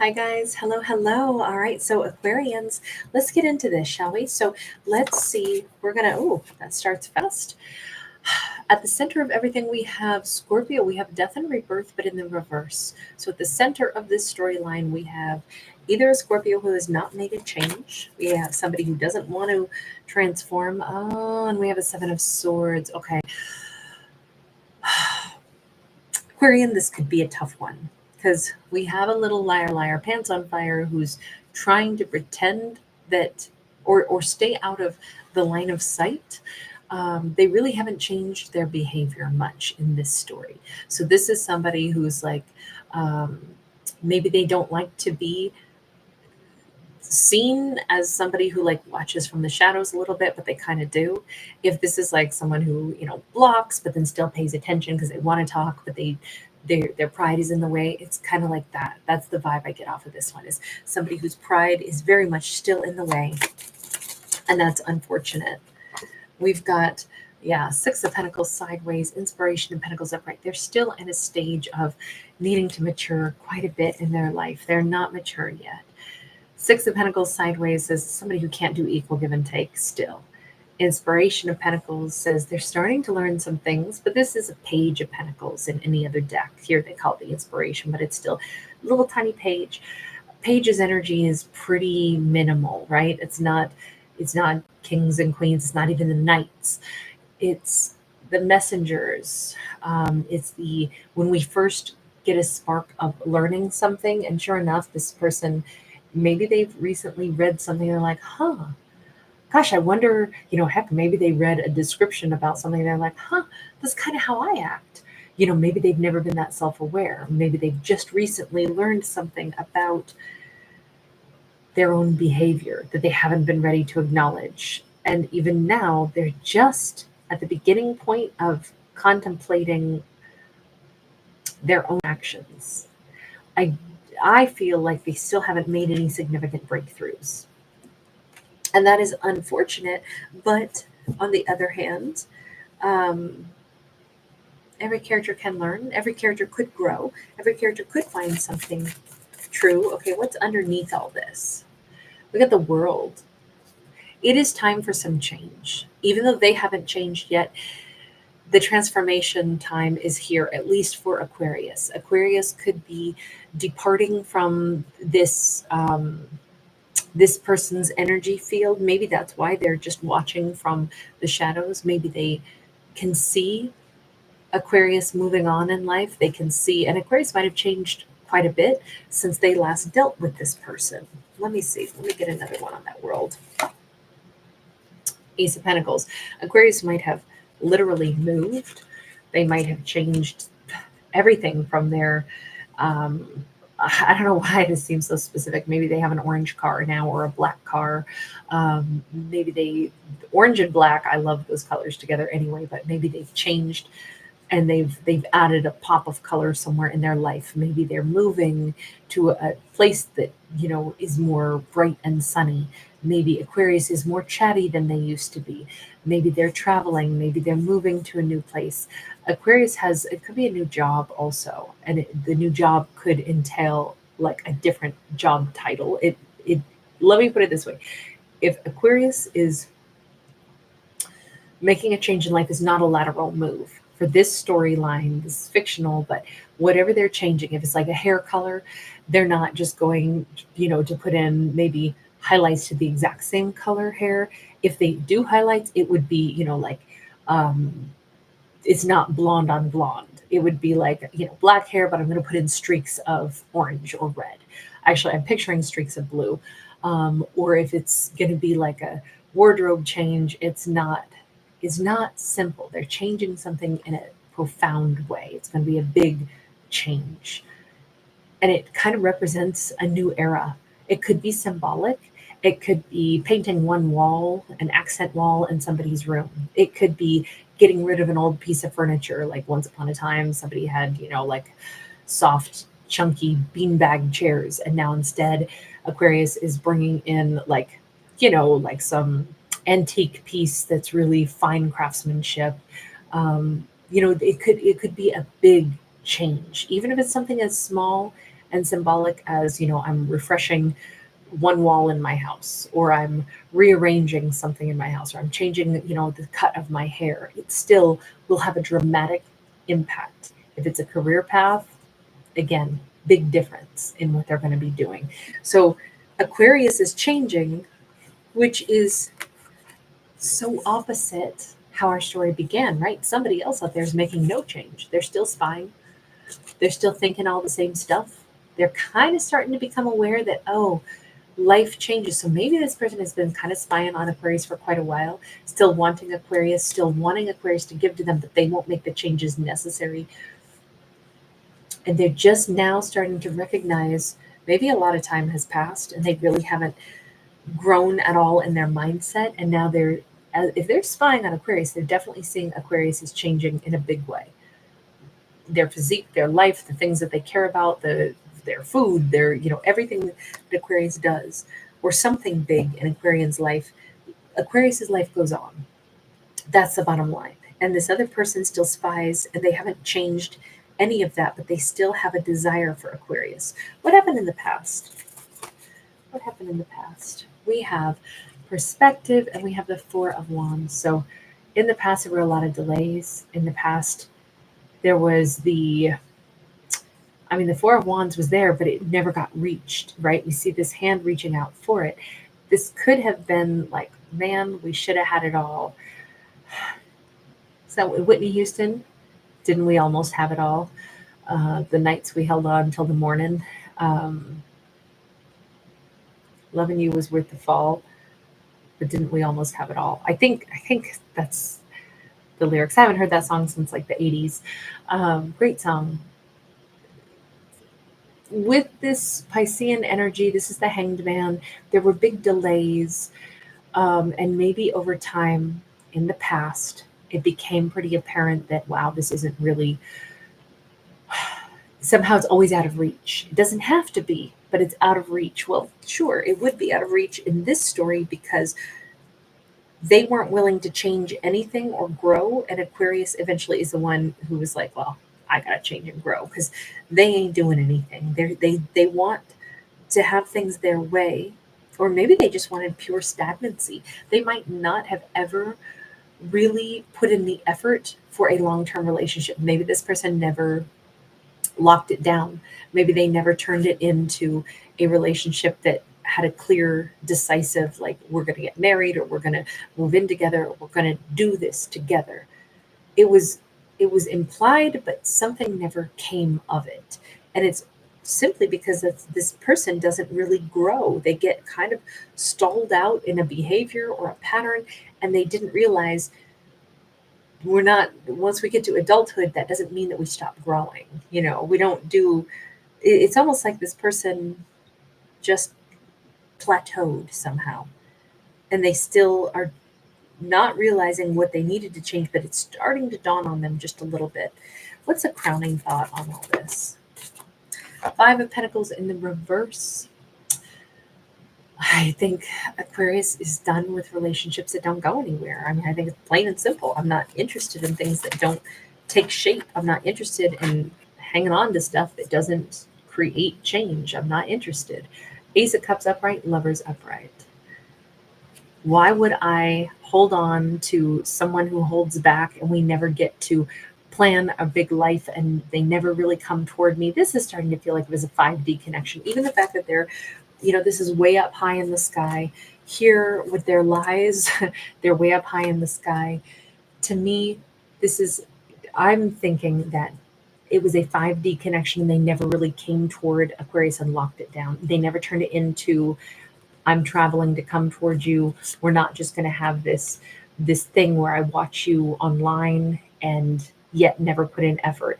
Hi guys, hello. All right, so Aquarians, let's get into this, shall we? So let's see, that starts fast. At the center of everything, we have Scorpio, we have death and rebirth, but in the reverse. So at the center of this storyline, we have either a Scorpio who has not made a change, we have somebody who doesn't want to transform, and we have a Seven of Swords. Okay. Aquarian, this could be a tough one because we have a little liar, pants on fire who's trying to pretend that or stay out of the line of sight. They really haven't changed their behavior much in this story. So this is somebody who's like, um, maybe they don't like to be seen as somebody who like watches from the shadows a little bit, but they kind of do. If this is like someone who blocks but then still pays attention because they want to talk, but their pride is in the way, it's kind of like that. That's the vibe I get off of this one, is somebody whose pride is very much still in the way, and that's unfortunate. We've got, yeah, Six of Pentacles sideways, Inspiration and Pentacles upright. They're still in a stage of needing to mature quite a bit in their life. They're not mature yet. Six of Pentacles sideways says somebody who can't do equal give and take still. Inspiration of Pentacles says they're starting to learn some things, but this is a Page of Pentacles in any other deck. Here they call it the Inspiration, but it's still a little tiny page. Page's energy is pretty minimal, right? It's not kings and queens. It's not even the knights. It's the messengers. It's the when we first get a spark of learning something, and sure enough, this person, maybe they've recently read something and they're like, gosh, I wonder, heck, maybe they read a description about something and they're like, that's kind of how I act. Maybe they've never been that self-aware. Maybe they've just recently learned something about their own behavior that they haven't been ready to acknowledge. And even now, they're just at the beginning point of contemplating their own actions. I I feel like they still haven't made any significant breakthroughs. And that is unfortunate. But on the other hand, um, every character can learn, every character could grow, every character could find something true. Okay, what's underneath all this? We got the World. It is time for some change. Even though they haven't changed yet, the transformation time is here, at least for Aquarius. Aquarius could be departing from this person's energy field. Maybe that's why they're just watching from the shadows. Maybe they can see Aquarius moving on in life. They can see, and Aquarius might have changed quite a bit since they last dealt with this person. Let me see. Let me get another one on that World. Ace of Pentacles. Aquarius might have literally moved. They might have changed everything from their I don't know why this seems so specific. Maybe they have an orange car now or a black car. Maybe orange and black, I love those colors together anyway, but maybe they've changed and they've added a pop of color somewhere in their life. Maybe they're moving to a place that is more bright and sunny. Maybe Aquarius is more chatty than they used to be. Maybe they're traveling. Maybe they're moving to a new place. Aquarius it could be a new job also, and the new job could entail like a different job title. It let me put it this way: if Aquarius is making a change in life, is not a lateral move. For this storyline, this is fictional, but whatever they're changing, if it's like a hair color, they're not just going, to put in maybe highlights to the exact same color hair. If they do highlights, it would be, um, it's not blonde on blonde. It would be like, black hair, but I'm going to put in streaks of orange or red. Actually, I'm picturing streaks of blue. Or if it's going to be like a wardrobe change, it's not simple. They're changing something in a profound way. It's going to be a big change. And it kind of represents a new era. It could be symbolic. It could be painting one wall, an accent wall in somebody's room. It could be getting rid of an old piece of furniture. Like once upon a time, somebody had, like soft, chunky beanbag chairs. And now instead, Aquarius is bringing in like some antique piece that's really fine craftsmanship. It could be a big change, even if it's something as small and symbolic as, I'm refreshing one wall in my house, or I'm rearranging something in my house, or I'm changing, the cut of my hair. It still will have a dramatic impact. If it's a career path, again, big difference in what they're going to be doing. So Aquarius is changing, which is so opposite how our story began, right? Somebody else out there is making no change. They're still spying. They're still thinking all the same stuff. They're kind of starting to become aware that, oh, life changes. So maybe this person has been kind of spying on Aquarius for quite a while, still wanting Aquarius to give to them, but they won't make the changes necessary. And they're just now starting to recognize maybe a lot of time has passed and they really haven't grown at all in their mindset. And now if they're spying on Aquarius, they're definitely seeing Aquarius is changing in a big way. Their physique, their life, the things that they care about, their food, everything that Aquarius does, or something big in Aquarian's life. Aquarius's life goes on. That's the bottom line. And this other person still spies, and they haven't changed any of that, but they still have a desire for Aquarius. What happened in the past? We have perspective, and we have the Four of Wands. So in the past, there were a lot of delays. In the past, there was the Four of Wands was there, but it never got reached, right? We see this hand reaching out for it. This could have been like, man, we should have had it all. So Whitney Houston, didn't we almost have it all? The nights we held on until the morning. Loving you was worth the fall, but didn't we almost have it all? I think that's the lyrics. I haven't heard that song since like the 80s. Great song. With this Piscean energy, this is the Hanged Man. There were big delays, and maybe over time in the past, it became pretty apparent that, wow, this isn't really, somehow it's always out of reach. It doesn't have to be, but it's out of reach. Well, sure, it would be out of reach in this story because they weren't willing to change anything or grow. And Aquarius eventually is the one who was like, well, I got to change and grow because they ain't doing anything. They want to have things their way, or maybe they just wanted pure stagnancy. They might not have ever really put in the effort for a long-term relationship. Maybe this person never locked it down. Maybe they never turned it into a relationship that had a clear, decisive, like, we're going to get married, or we're going to move in together, or we're going to do this together. It was implied, but something never came of it. And it's simply because this person doesn't really grow. They get kind of stalled out in a behavior or a pattern, and they didn't realize once we get to adulthood, that doesn't mean that we stop growing. We don't do, it's almost like this person just plateaued somehow, and they still are not realizing what they needed to change, but it's starting to dawn on them just a little bit. What's a crowning thought on all this? Five of Pentacles in the reverse. I think Aquarius is done with relationships that don't go anywhere. I think it's plain and simple. I'm not interested in things that don't take shape. I'm not interested in hanging on to stuff that doesn't create change. I'm not interested. Ace of Cups upright, Lovers upright. Why would I hold on to someone who holds back and we never get to plan a big life and they never really come toward me? This is starting to feel like it was a 5D connection. Even the fact that they're, this is way up high in the sky. Here with their lies, they're way up high in the sky. To me, I'm thinking that it was a 5D connection. They never really came toward Aquarius and locked it down. They never turned it into, I'm traveling to come towards you. We're not just going to have this thing where I watch you online and yet never put in effort.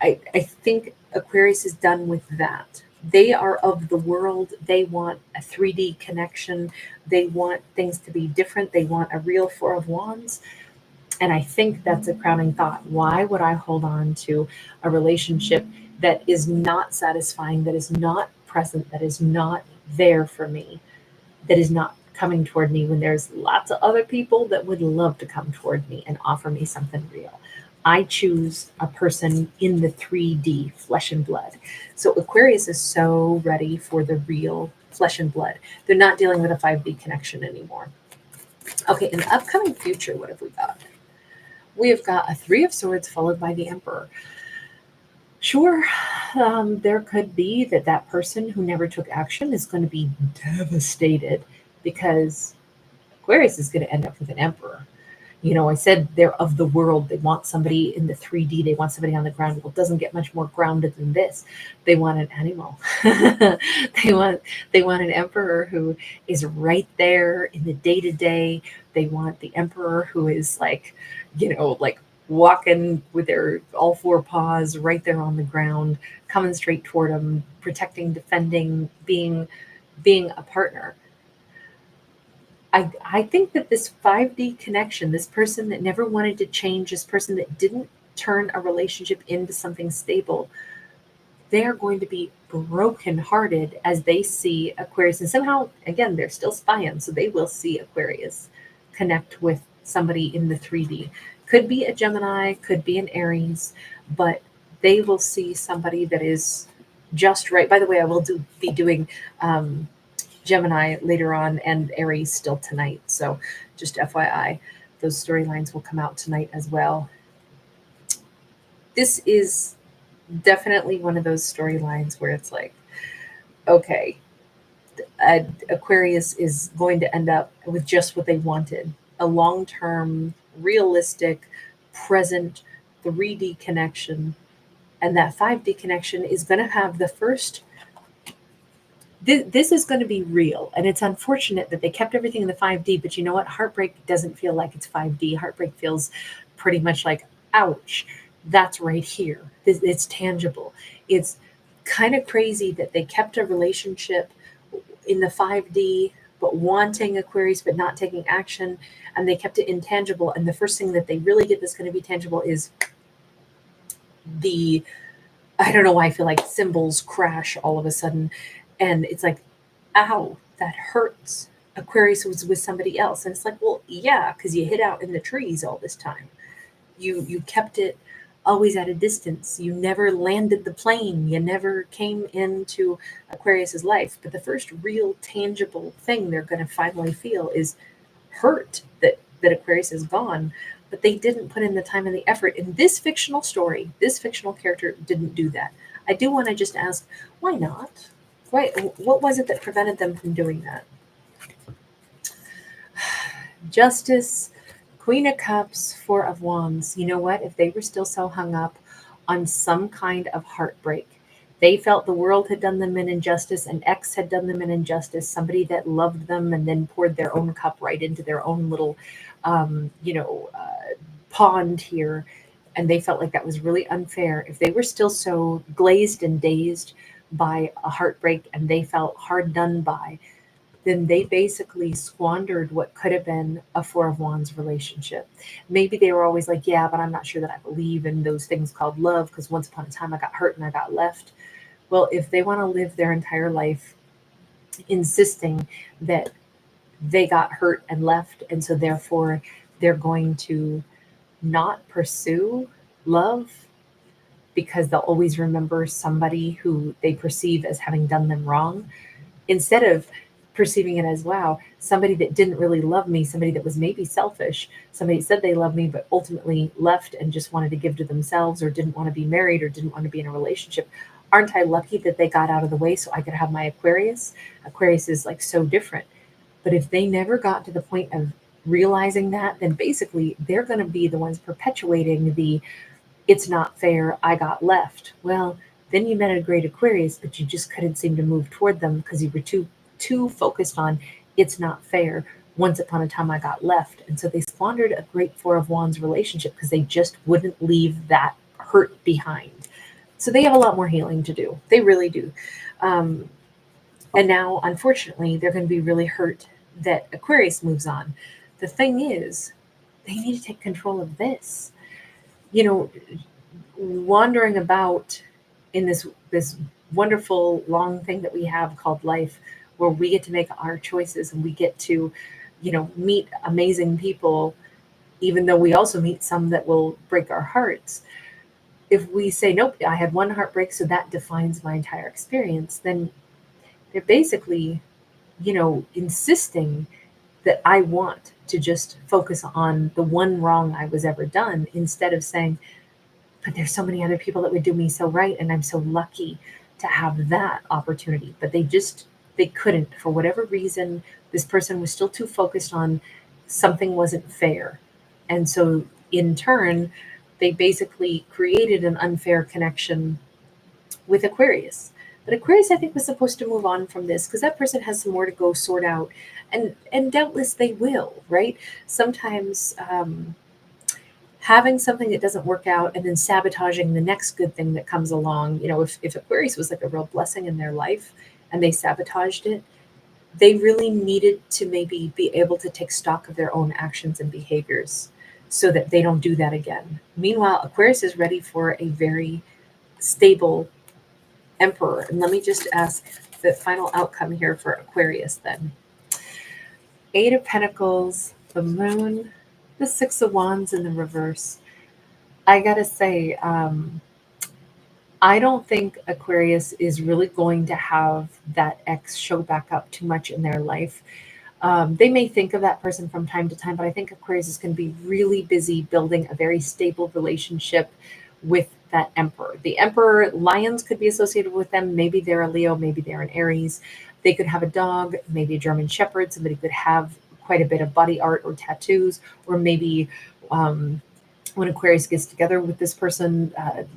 I think Aquarius is done with that. They are of the world. They want a 3D connection. They want things to be different. They want a real Four of Wands. And I think that's a crowning thought. Why would I hold on to a relationship that is not satisfying, that is not present, that is not there for me, that is not coming toward me when there's lots of other people that would love to come toward me and offer me something real? I choose a person in the 3D, flesh and blood. So Aquarius is so ready for the real flesh and blood. They're not dealing with a 5D connection anymore. Okay, in the upcoming future, what have we got? We have got a Three of Swords followed by the Emperor. Sure, there could be that person who never took action is going to be devastated because Aquarius is going to end up with an Emperor. I said they're of the world. They want somebody in the 3D. They want somebody on the ground. Well, it doesn't get much more grounded than this. They want an animal. they want an emperor who is right there in the day to day. They want the emperor who is like walking with their all four paws right there on the ground, coming straight toward them, protecting, defending, being a partner. I think that this 5D connection, this person that never wanted to change, this person that didn't turn a relationship into something stable, they are going to be brokenhearted as they see Aquarius. And somehow, again, they're still spying, so they will see Aquarius connect with somebody in the 3D. Could be a Gemini, could be an Aries, but they will see somebody that is just right. By the way, I will be doing Gemini later on and Aries still tonight. So just FYI, those storylines will come out tonight as well. This is definitely one of those storylines where it's like, okay, Aquarius is going to end up with just what they wanted, a long-term, realistic, present 3D connection. And that 5D connection is going to have the first this is going to be real. And it's unfortunate that they kept everything in the 5D, but you know what? Heartbreak doesn't feel like it's 5D. Heartbreak feels pretty much like, ouch, that's right here. It's tangible. It's kind of crazy that they kept a relationship in the 5D, but wanting Aquarius, but not taking action. And they kept it intangible. And the first thing that they really get that's going to be tangible is I don't know why I feel like symbols crash all of a sudden. And it's like, ow, that hurts. Aquarius was with somebody else. And it's like, well, yeah, because you hid out in the trees all this time. You kept it always at a distance. You never landed the plane. You never came into Aquarius's life. But the first real tangible thing they're going to finally feel is hurt that Aquarius is gone. But they didn't put in the time and the effort. In this fictional story, this fictional character didn't do that. I do want to just ask, why not? What was it that prevented them from doing that? Justice, Queen of Cups, Four of Wands. You know what? If they were still so hung up on some kind of heartbreak, they felt the world had done them an injustice, an ex had done them an injustice, somebody that loved them and then poured their own cup right into their own little, pond here. And they felt like that was really unfair. If they were still so glazed and dazed by a heartbreak and they felt hard done by, then they basically squandered what could have been a Four of Wands relationship. Maybe they were always like, yeah, but I'm not sure that I believe in those things called love because once upon a time I got hurt and I got left. Well, if they want to live their entire life insisting that they got hurt and left, and so therefore they're going to not pursue love because they'll always remember somebody who they perceive as having done them wrong, instead of perceiving it as, wow, somebody that didn't really love me, somebody that was maybe selfish, somebody said they loved me but ultimately left and just wanted to give to themselves or didn't want to be married or didn't want to be in a relationship. Aren't I lucky that they got out of the way so I could have my Aquarius? Aquarius is like so different. But if they never got to the point of realizing that, then basically they're going to be the ones perpetuating the it's not fair, I got left. Well, then you met a great Aquarius, but you just couldn't seem to move toward them because you were too focused on it's not fair. Once upon a time I got left. And so they squandered a great Four of Wands relationship because they just wouldn't leave that hurt behind. So they have a lot more healing to do. They really do. And now, unfortunately, they're going to be really hurt that Aquarius moves on. The thing is, they need to take control of this. Wandering about in this wonderful long thing that we have called life, where we get to make our choices and we get to, meet amazing people even though we also meet some that will break our hearts. If we say, nope, I had one heartbreak, so that defines my entire experience, then they're basically, insisting that I want to just focus on the one wrong I was ever done, instead of saying, but there's so many other people that would do me so right, and I'm so lucky to have that opportunity. But they couldn't, for whatever reason. This person was still too focused on something wasn't fair. And so in turn, they basically created an unfair connection with Aquarius. But Aquarius, I think, was supposed to move on from this because that person has some more to go sort out, and doubtless they will, right? Sometimes having something that doesn't work out and then sabotaging the next good thing that comes along. If Aquarius was like a real blessing in their life and they sabotaged it, they really needed to maybe be able to take stock of their own actions and behaviors so that they don't do that again. Meanwhile, Aquarius is ready for a very stable emperor. And let me just ask the final outcome here for Aquarius then. Eight of Pentacles, the Moon, the Six of Wands in the reverse. I gotta say, I don't think Aquarius is really going to have that ex show back up too much in their life. They may think of that person from time to time, but I think Aquarius is going to be really busy building a very stable relationship with that emperor. The emperor, lions could be associated with them. Maybe they're a Leo, maybe they're an Aries. They could have a dog, maybe a German Shepherd. Somebody could have quite a bit of body art or tattoos, or maybe when Aquarius gets together with this person,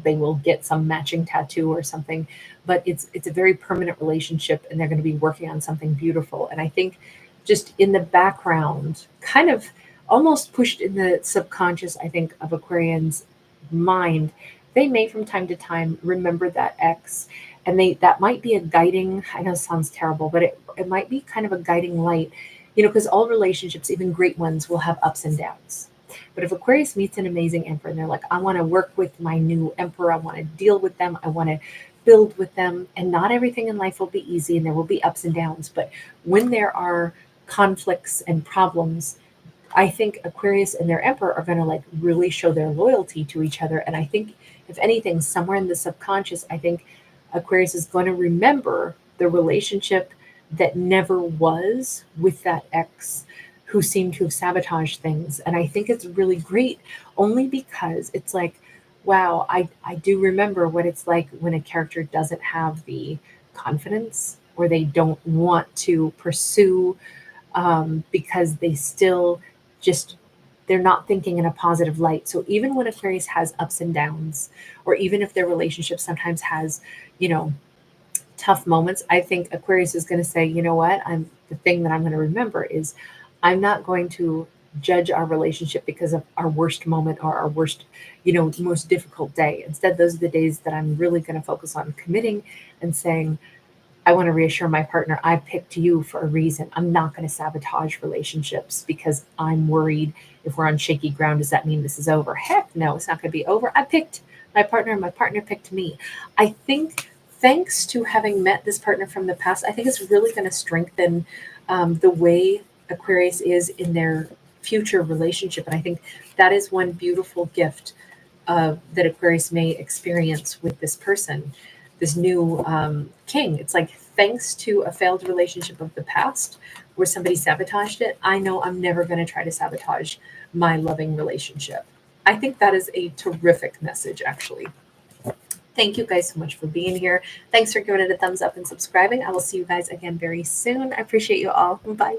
they will get some matching tattoo or something. But it's a very permanent relationship, and they're going to be working on something beautiful. And I think just in the background, kind of almost pushed in the subconscious, I think, of Aquarians' mind, they may from time to time remember that ex, and that might be a guiding, I know it sounds terrible, but it might be kind of a guiding light, because all relationships, even great ones, will have ups and downs. But if Aquarius meets an amazing emperor and they're like, I want to work with my new emperor, I want to deal with them, I want to build with them, and not everything in life will be easy and there will be ups and downs. But when there are conflicts and problems, I think Aquarius and their emperor are going to like really show their loyalty to each other. And I think, if anything, somewhere in the subconscious, I think Aquarius is going to remember the relationship that never was with that ex who seemed to have sabotaged things. And I think it's really great, only because it's like, wow, I do remember what it's like when a character doesn't have the confidence, or they don't want to pursue because they still just, they're not thinking in a positive light. So even when Aquarius has ups and downs, or even if their relationship sometimes has, tough moments, I think Aquarius is going to say, you know what, the thing that I'm going to remember is I'm not going to judge our relationship because of our worst moment or our worst, most difficult day. Instead, those are the days that I'm really going to focus on committing and saying, I want to reassure my partner, I picked you for a reason. I'm not going to sabotage relationships because I'm worried if we're on shaky ground, does that mean this is over? Heck no, it's not going to be over. I picked my partner, and my partner picked me. I think, thanks to having met this partner from the past, I think it's really going to strengthen the way Aquarius is in their future relationship. And I think that is one beautiful gift that Aquarius may experience with this person, this new king. It's like, thanks to a failed relationship of the past where somebody sabotaged it, I know I'm never going to try to sabotage my loving relationship. I think that is a terrific message, actually. Thank you guys so much for being here. Thanks for giving it a thumbs up and subscribing. I will see you guys again very soon. I appreciate you all. Bye.